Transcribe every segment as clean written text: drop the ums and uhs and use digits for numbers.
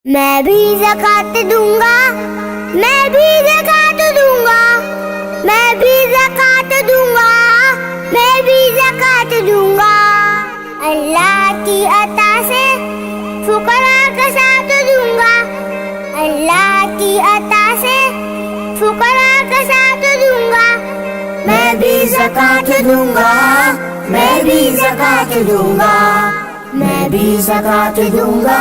میں بھی زکات دوں گا، میں بھی زکات دوں گا، میں بھی زکات دوں گا، میں بھی زکات دوں گا۔ اللہ کی عطا سے فقراء کا ساتھ دوں گا، اللہ کی عطا سے فقراء کا ساتھ دوں گا۔ میں بھی زکات دوں گا، میں بھی زکات دوں گا، میں بھی زکات دوں گا،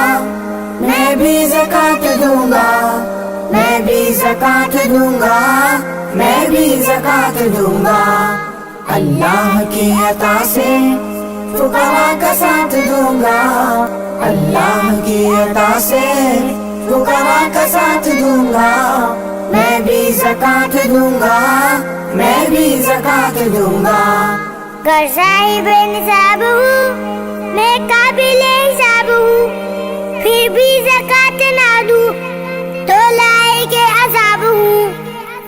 میں بھی زکات دوں گا، میں بھی زکات دوں گا، میں بھی زکات دوں گا۔ اللہ کی عطا سے فقراء کا ساتھ دوں گا، اللہ کی عطا سے فقراء کا ساتھ دوں گا۔ میں بھی زکات دوں گا، میں بھی زکات دوں گا۔ گر صاحب نصاب ہوں، میں قابل حساب ہوں، پھر بھی زکات نہ دوں تو لائق عذاب ہوں۔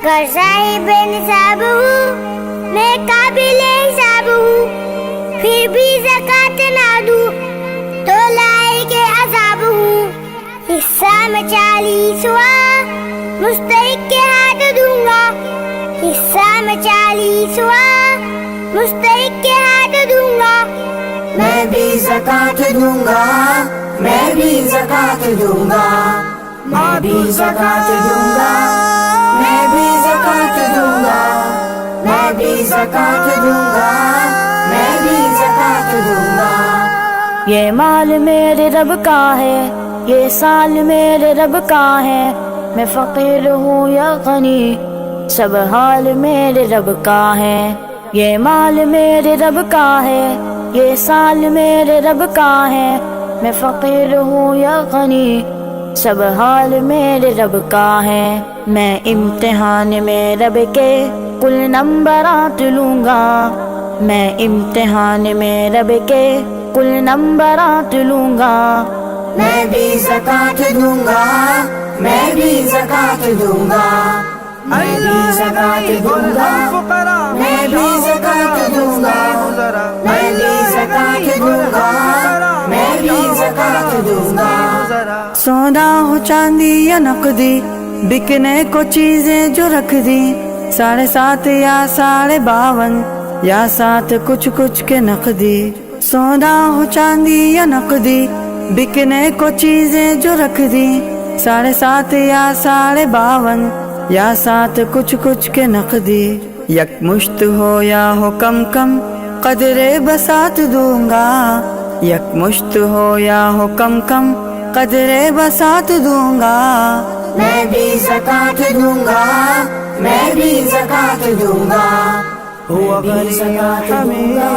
گر صاحب نصاب ہوں، میں قابل حساب ہوں، پھر بھی زکات نہ دوں تو لائق عذاب ہوں۔ حصہ میں 40واں مستحق کے ہاتھ دوں گا، حصہ میں 40واں مستحق کے ہاتھ دوں گا۔ میں بھی زکات دوں گا، میں بھی زکات دوں گا، میں بھی زکات دوں گا، میں بھی زکات دوں گا، میں بھی زکات دوں گا، میں بھی زکات دوں گا۔ یہ مال میرے رب کا ہے، یہ سال میرے رب کا ہے، میں فقیر ہوں یا غنی سب حال میرے رب کا ہے۔ یہ مال میرے رب کا ہے، یہ سال میرے رب کا ہے، میں فقیر ہوں یا غنی سب حال میرے رب کا ہے۔ میں امتحان میں رب کے کل نمبرات لوں گا، میں امتحان میں رب کے کل نمبرات لوں گا۔ میں بھی زکات دوں گا، میں بھی زکات دوں گا، میں بھی زکات دوں گا، میں بھی زکات دوں گا، میں بھی زکات دوں گا، میں بھی زکات دوں گا۔ سونا ہو چاندی یا نقدی، بکنے کو چیزیں جو رکھ دی، 7.5 یا 52 یا 7 کچھ کچھ کے نقدی۔ سونا ہو چاندی یا نقدی، بکنے کو چیزیں جو رکھ دی، 7.5 یا 52 یا 7 کچھ کچھ کے نقدی۔ یک مشت ہو یا ہو کم کم قدر بسات دوں گا، یک مشت ہو یا ہو کم کم قدر بسات دوں گا۔ میں بھی زکات دوں گا، میں بھی زکات دوں گا، میں بھی زکات دوں گا،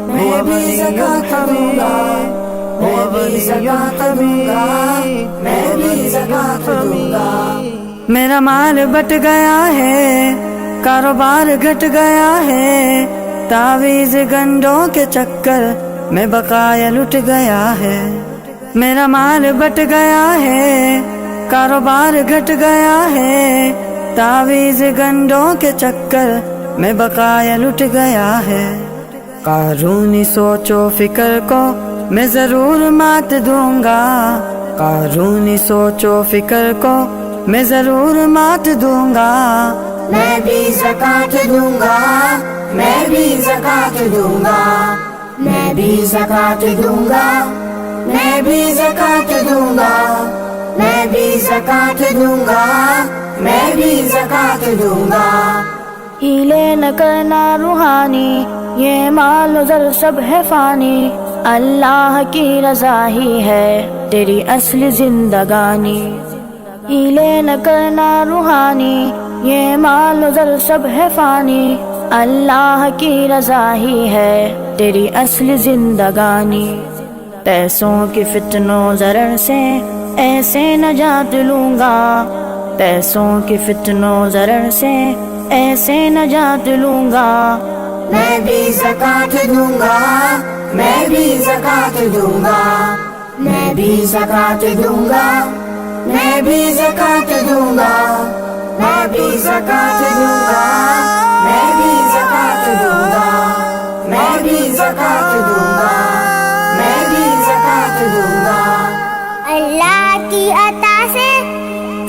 میں بھی زکات دوں گا، میں بھی زکات دوں گا، میں بھی زکات دوں گا۔ میرا مال بٹ گیا ہے، کاروبار گھٹ گیا ہے، تعویذ گنڈوں کے چکر میں بقایا لٹ گیا ہے۔ میرا مال بٹ گیا ہے، کاروبار گھٹ گیا ہے، تعویذ گنڈوں کے چکر میں بقایا لٹ گیا ہے۔ قارونی سوچ و فکر کو میں ضرور مات دوں گا، قارونی سوچ و فکر کو میں ضرور مات دوں گا۔ میں بھی زکات دوں گا، میں بھی زکات دوں گا، میں بھی زکات دوں گا، میں بھی زکات دوں گا، میں بھی زکات دوں گا، میں بھی زکات دوں گا۔ ہیلے نہ کرنا روحانی، یہ مال و زر سب ہے فانی، اللہ کی رضا ہی ہے تیری اصل زندگانی۔ ہیلے نہ کرنا روحانی، یہ مال و زر سب ہے فانی، اللہ کی رضا ہی ہے تیری اصل زندگانی۔ پیسوں کی فتنوں ضرر سے ایسے نجات لوں گا، پیسوں کی فتنوں ضرر سے ایسے نجات لوں گا۔ میں بھی زکات دوں گا، میں بھی زکات دوں گا، میں بھی زکات دوں گا، میں بھی زکات دوں گا، میں بھی زکات دوں گا، میں بھی زکات دوں گا، میں بھی زکات دوں گا، میں بھی زکات دوں گا۔ اللہ کی